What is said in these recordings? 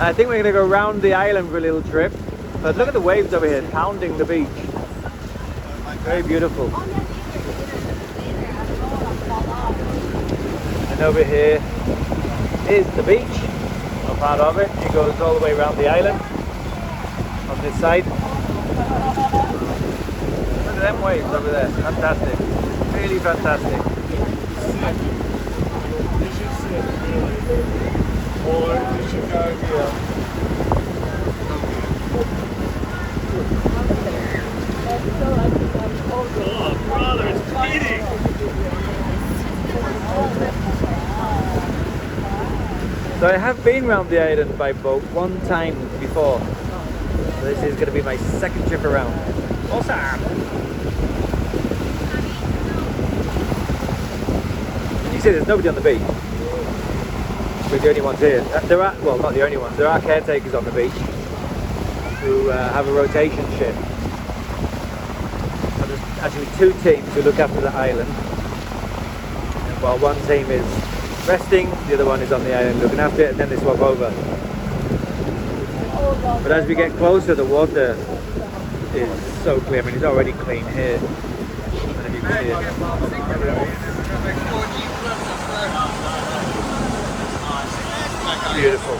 I think we're going to go around the island for a little trip. But look at the waves over here, pounding the beach. Very beautiful. And over here is the beach, or part of it. It goes all the way around the island on this side. Look at them waves over there, fantastic. Really fantastic. Or you should go here. Oh, brother, it's cheating! So I have been around the island by boat one time before. So this is going to be my second trip around. Awesome! You see there's nobody on the beach. We're the only ones here. There are, well, not the only ones. There are caretakers on the beach who have a rotation shift. So there's actually two teams who look after the island. And while one team is resting, the other one is on the island looking after it, and then they swap over. But as we get closer, the water is so clear. I mean, it's already clean here. I don't know if you can see it. Beautiful.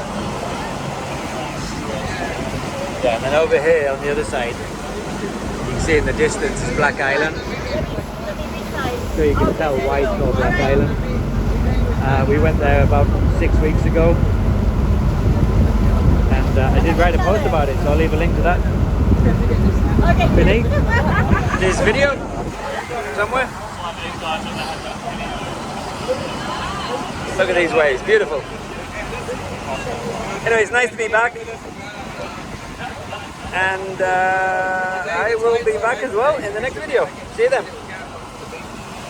Yeah, and then over here on the other side, you can see in the distance is Black Island. So you can tell why it's called Black Island. We went there about 6 weeks ago, and I did write a post about it, so I'll leave a link to that beneath this video somewhere. Look at these waves, beautiful. Anyway, it's nice to be back, and I will be back as well in the next video. See you then.